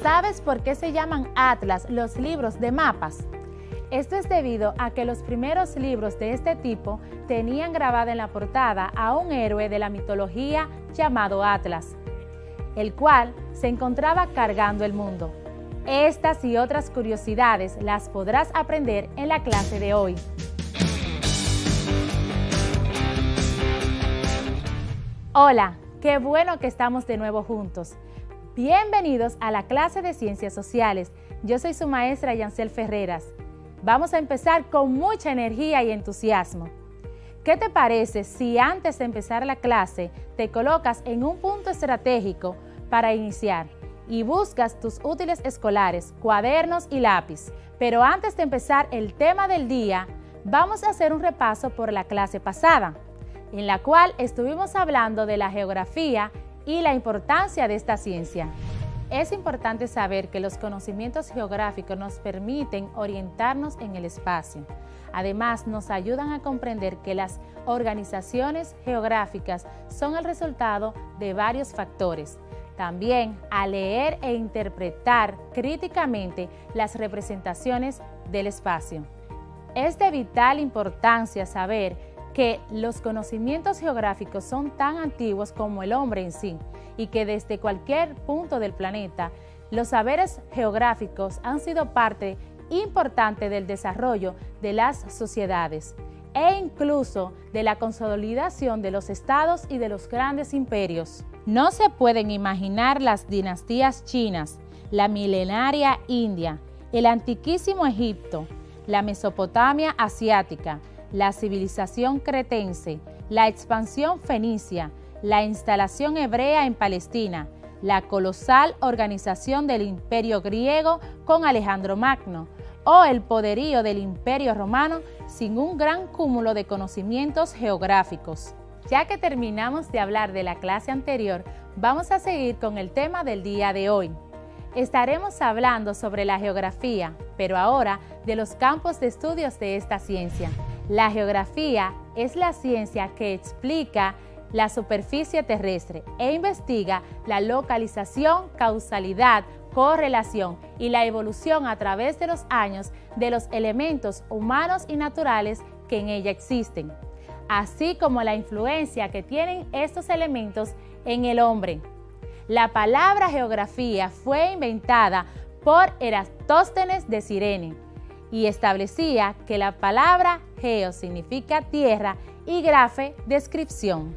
¿Sabes por qué se llaman atlas los libros de mapas? Esto es debido a que los primeros libros de este tipo tenían grabado en la portada a un héroe de la mitología llamado Atlas, el cual se encontraba cargando el mundo. Estas y otras curiosidades las podrás aprender en la clase de hoy. Hola, qué bueno que estamos de nuevo juntos. Bienvenidos a la clase de Ciencias Sociales. Yo soy su maestra Yancel Ferreras. Vamos a empezar con mucha energía y entusiasmo. ¿Qué te parece si antes de empezar la clase te colocas en un punto estratégico para iniciar y buscas tus útiles escolares, cuadernos y lápiz? Pero antes de empezar el tema del día, vamos a hacer un repaso por la clase pasada, en la cual estuvimos hablando de la geografía y la importancia de esta ciencia. Es importante saber que los conocimientos geográficos nos permiten orientarnos en el espacio. Además, nos ayudan a comprender que las organizaciones geográficas son el resultado de varios factores. También a leer e interpretar críticamente las representaciones del espacio. Es de vital importancia saber que los conocimientos geográficos son tan antiguos como el hombre en sí y que desde cualquier punto del planeta, los saberes geográficos han sido parte importante del desarrollo de las sociedades e incluso de la consolidación de los estados y de los grandes imperios. No se pueden imaginar las dinastías chinas, la milenaria India, el antiquísimo Egipto, la Mesopotamia asiática, la civilización cretense, la expansión fenicia, la instalación hebrea en Palestina, la colosal organización del Imperio griego con Alejandro Magno o el poderío del Imperio romano sin un gran cúmulo de conocimientos geográficos. Ya que terminamos de hablar de la clase anterior, vamos a seguir con el tema del día de hoy. Estaremos hablando sobre la geografía, pero ahora de los campos de estudios de esta ciencia. La geografía es la ciencia que explica la superficie terrestre e investiga la localización, causalidad, correlación y la evolución a través de los años de los elementos humanos y naturales que en ella existen, así como la influencia que tienen estos elementos en el hombre. La palabra geografía fue inventada por Eratóstenes de Cirene y establecía que la palabra geo significa tierra y grafe, descripción.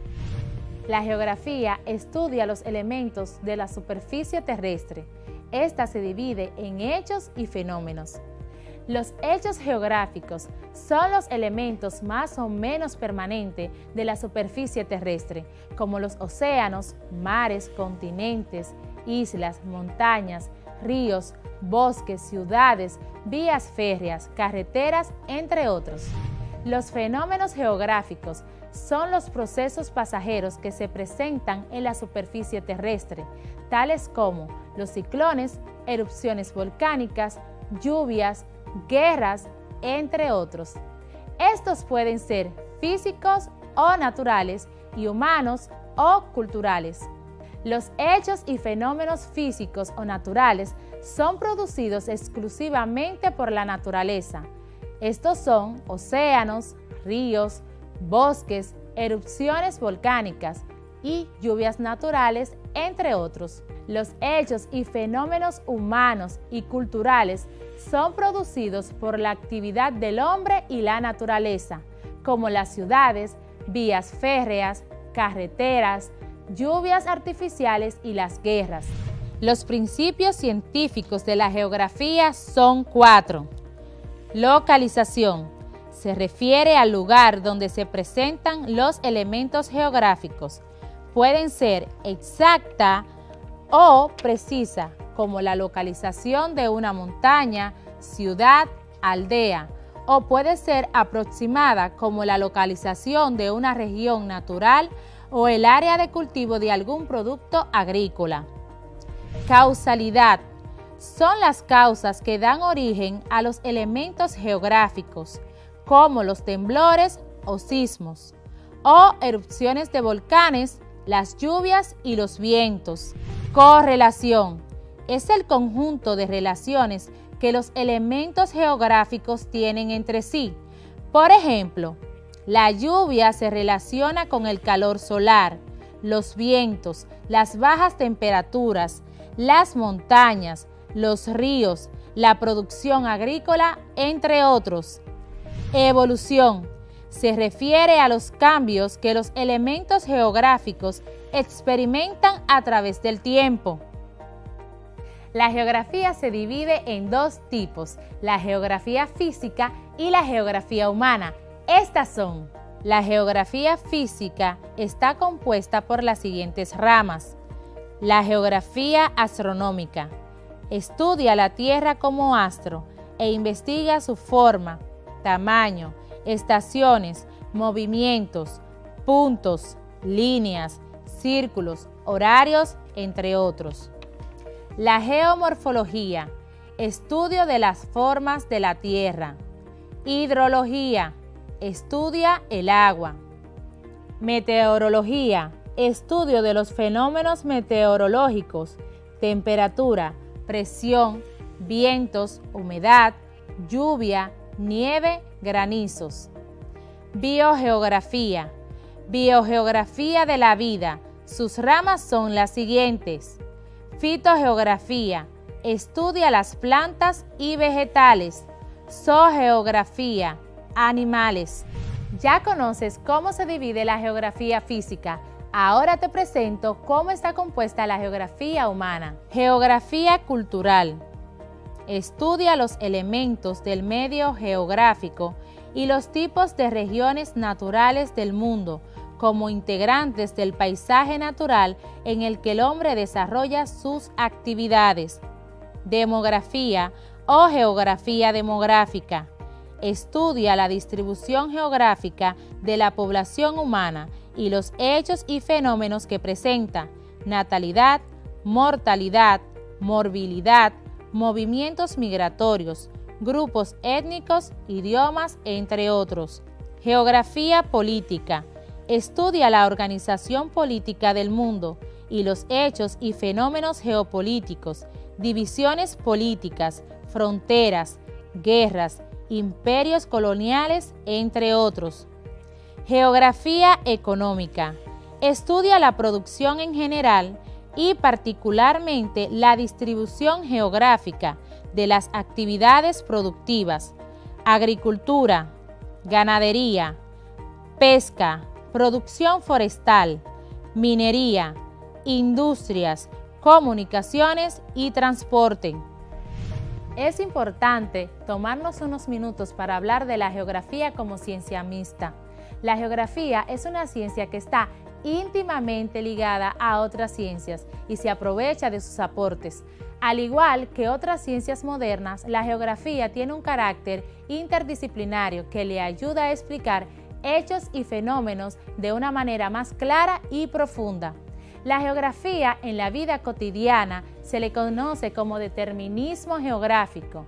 La geografía estudia los elementos de la superficie terrestre. Esta se divide en hechos y fenómenos. Los hechos geográficos son los elementos más o menos permanentes de la superficie terrestre, como los océanos, mares, continentes, islas, montañas, ríos, bosques, ciudades, vías férreas, carreteras, entre otros. Los fenómenos geográficos son los procesos pasajeros que se presentan en la superficie terrestre, tales como los ciclones, erupciones volcánicas, lluvias, guerras, entre otros. Estos pueden ser físicos o naturales y humanos o culturales. Los hechos y fenómenos físicos o naturales son producidos exclusivamente por la naturaleza. Estos son océanos, ríos, bosques, erupciones volcánicas y lluvias naturales, entre otros. Los hechos y fenómenos humanos y culturales son producidos por la actividad del hombre y la naturaleza, como las ciudades, vías férreas, carreteras, lluvias artificiales y las guerras. Los principios científicos de la geografía son 4. Localización. Se refiere al lugar donde se presentan los elementos geográficos. Pueden ser exacta o precisa, como la localización de una montaña, ciudad, aldea, o puede ser aproximada, como la localización de una región natural o el área de cultivo de algún producto agrícola. Causalidad. Son las causas que dan origen a los elementos geográficos, como los temblores o sismos, o erupciones de volcanes, las lluvias y los vientos. Correlación. es el conjunto de relaciones que los elementos geográficos tienen entre sí. Por ejemplo, la lluvia se relaciona con el calor solar, los vientos, las bajas temperaturas, las montañas, los ríos, la producción agrícola, entre otros. Evolución se refiere a los cambios que los elementos geográficos experimentan a través del tiempo. La geografía se divide en dos tipos, la geografía física y la geografía humana. Estas son: la geografía física está compuesta por las siguientes ramas. La geografía astronómica estudia la Tierra como astro e investiga su forma, tamaño, estaciones, movimientos, puntos, líneas, círculos, horarios, entre otros. La geomorfología, estudio de las formas de la Tierra. Hidrología, estudia el agua. Meteorología, estudio de los fenómenos meteorológicos, temperatura, presión, vientos, humedad, lluvia, nieve, granizos. Biogeografía, biogeografía de la vida. Sus ramas son las siguientes. Fitogeografía, estudia las plantas y vegetales. Zoogeografía, animales. Ya conoces cómo se divide la geografía física. Ahora te presento cómo está compuesta la geografía humana. Geografía cultural. Estudia los elementos del medio geográfico y los tipos de regiones naturales del mundo como integrantes del paisaje natural en el que el hombre desarrolla sus actividades. Demografía o geografía demográfica. Estudia la distribución geográfica de la población humana y los hechos y fenómenos que presenta: natalidad, mortalidad, morbilidad, movimientos migratorios, grupos étnicos, idiomas, entre otros. Geografía política. Estudia la organización política del mundo y los hechos y fenómenos geopolíticos, divisiones políticas, fronteras, guerras, imperios coloniales, entre otros. Geografía económica. Estudia la producción en general y particularmente la distribución geográfica de las actividades productivas: agricultura, ganadería, pesca, producción forestal, minería, industrias, comunicaciones y transporte. Es importante tomarnos unos minutos para hablar de la geografía como ciencia mixta. La geografía es una ciencia que está íntimamente ligada a otras ciencias y se aprovecha de sus aportes. Al igual que otras ciencias modernas, la geografía tiene un carácter interdisciplinario que le ayuda a explicar hechos y fenómenos de una manera más clara y profunda. La geografía en la vida cotidiana se le conoce como determinismo geográfico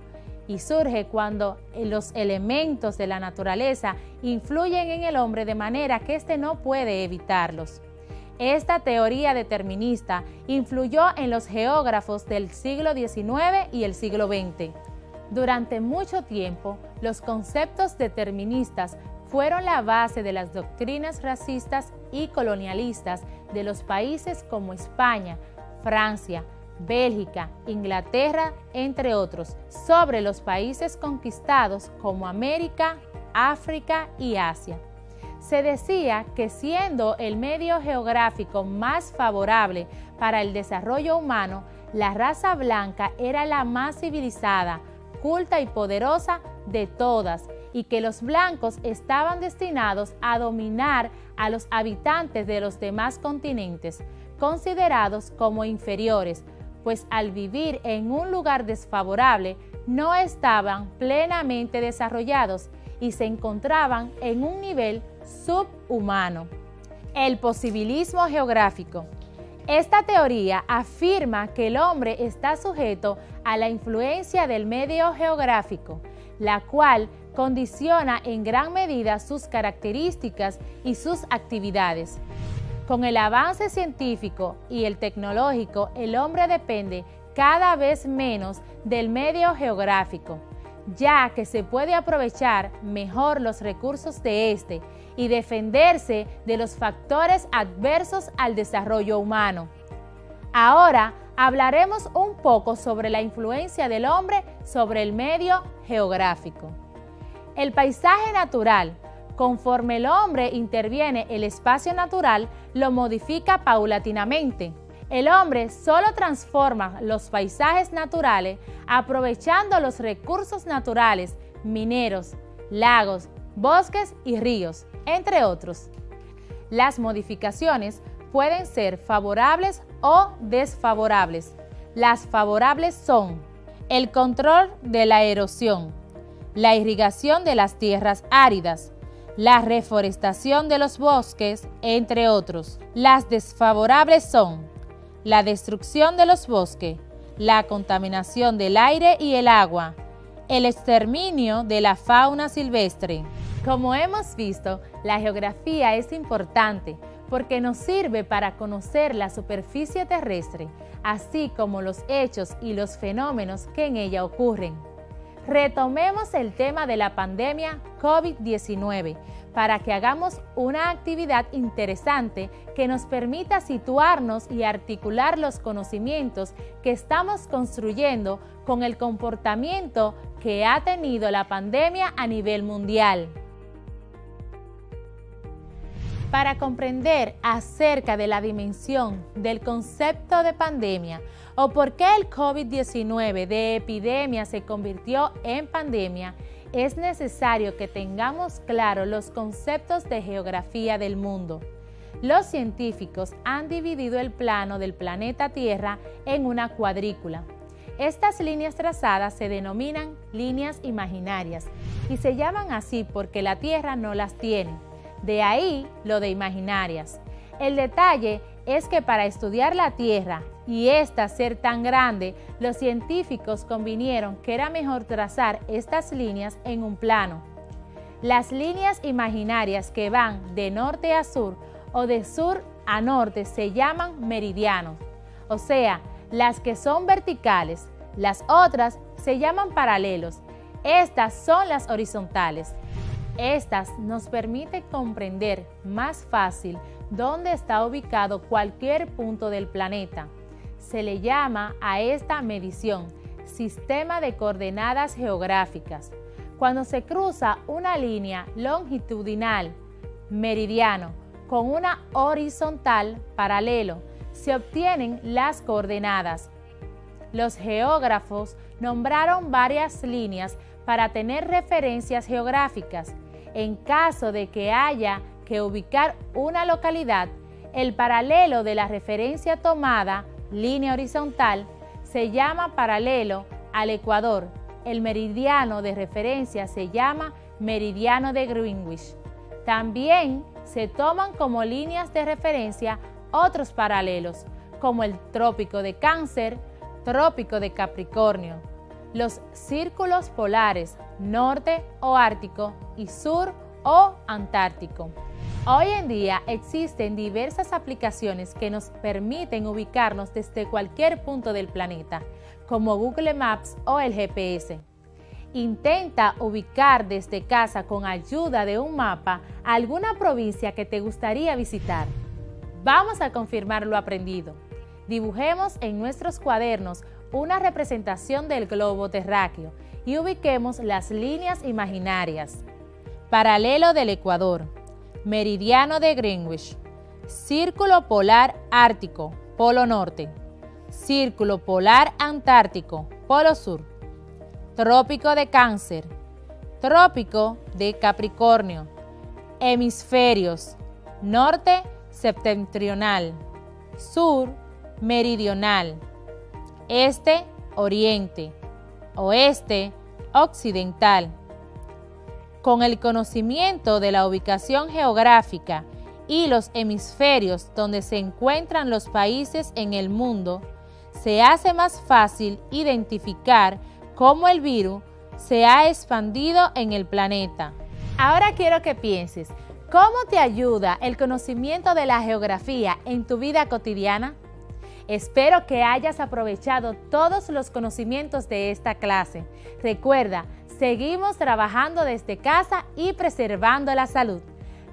y surge cuando los elementos de la naturaleza influyen en el hombre de manera que éste no puede evitarlos. Esta teoría determinista influyó en los geógrafos del siglo XIX y el siglo XX. Durante mucho tiempo, los conceptos deterministas fueron la base de las doctrinas racistas y colonialistas de los países como España, Francia, Bélgica, Inglaterra, entre otros, sobre los países conquistados como América, África y Asia. Se decía que siendo el medio geográfico más favorable para el desarrollo humano, la raza blanca era la más civilizada, culta y poderosa de todas, y que los blancos estaban destinados a dominar a los habitantes de los demás continentes, considerados como inferiores, pues al vivir en un lugar desfavorable no estaban plenamente desarrollados y se encontraban en un nivel subhumano. El posibilismo geográfico. Esta teoría afirma que el hombre está sujeto a la influencia del medio geográfico, la cual condiciona en gran medida sus características y sus actividades. Con el avance científico y el tecnológico, el hombre depende cada vez menos del medio geográfico, ya que se puede aprovechar mejor los recursos de este y defenderse de los factores adversos al desarrollo humano. Ahora hablaremos un poco sobre la influencia del hombre sobre el medio geográfico. El paisaje natural, conforme el hombre interviene el espacio natural, lo modifica paulatinamente. El hombre solo transforma los paisajes naturales aprovechando los recursos naturales, mineros, lagos, bosques y ríos, entre otros. Las modificaciones pueden ser favorables o desfavorables. Las favorables son el control de la erosión, la irrigación de las tierras áridas, la reforestación de los bosques, entre otros. Las desfavorables son la destrucción de los bosques, la contaminación del aire y el agua, el exterminio de la fauna silvestre. Como hemos visto, la geografía es importante porque nos sirve para conocer la superficie terrestre, así como los hechos y los fenómenos que en ella ocurren. Retomemos el tema de la pandemia COVID-19 para que hagamos una actividad interesante que nos permita situarnos y articular los conocimientos que estamos construyendo con el comportamiento que ha tenido la pandemia a nivel mundial. Para comprender acerca de la dimensión del concepto de pandemia o por qué el COVID-19 de epidemia se convirtió en pandemia, es necesario que tengamos claro los conceptos de geografía del mundo. Los científicos han dividido el plano del planeta Tierra en una cuadrícula. Estas líneas trazadas se denominan líneas imaginarias y se llaman así porque la Tierra no las tiene. De ahí lo de imaginarias. El detalle es que para estudiar la Tierra y ésta ser tan grande, los científicos convinieron que era mejor trazar estas líneas en un plano. Las líneas imaginarias que van de norte a sur o de sur a norte se llaman meridianos, o sea, las que son verticales. Las otras se llaman paralelos. Estas son las horizontales. Estas nos permiten comprender más fácil dónde está ubicado cualquier punto del planeta. Se le llama a esta medición sistema de coordenadas geográficas. Cuando se cruza una línea longitudinal, meridiano, con una horizontal, paralelo, se obtienen las coordenadas. Los geógrafos nombraron varias líneas para tener referencias geográficas. En caso de que haya que ubicar una localidad, el paralelo de la referencia tomada, línea horizontal, se llama paralelo al ecuador. El meridiano de referencia se llama meridiano de Greenwich. También se toman como líneas de referencia otros paralelos, como el trópico de Cáncer, trópico de Capricornio, los círculos polares norte o ártico y sur o antártico. Hoy en día existen diversas aplicaciones que nos permiten ubicarnos desde cualquier punto del planeta, como Google Maps o el GPS. Intenta ubicar desde casa con ayuda de un mapa alguna provincia que te gustaría visitar. Vamos a confirmar lo aprendido. Dibujemos en nuestros cuadernos una representación del globo terráqueo y ubiquemos las líneas imaginarias. Paralelo del Ecuador, meridiano de Greenwich, círculo polar ártico, polo norte, círculo polar antártico, polo sur, trópico de Cáncer, trópico de Capricornio, hemisferios, norte septentrional, sur meridional, este oriente, oeste occidental. Con el conocimiento de la ubicación geográfica y los hemisferios donde se encuentran los países en el mundo, se hace más fácil identificar cómo el virus se ha expandido en el planeta. Ahora quiero que pienses, ¿cómo te ayuda el conocimiento de la geografía en tu vida cotidiana? Espero que hayas aprovechado todos los conocimientos de esta clase. Recuerda, seguimos trabajando desde casa y preservando la salud.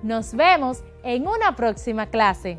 Nos vemos en una próxima clase.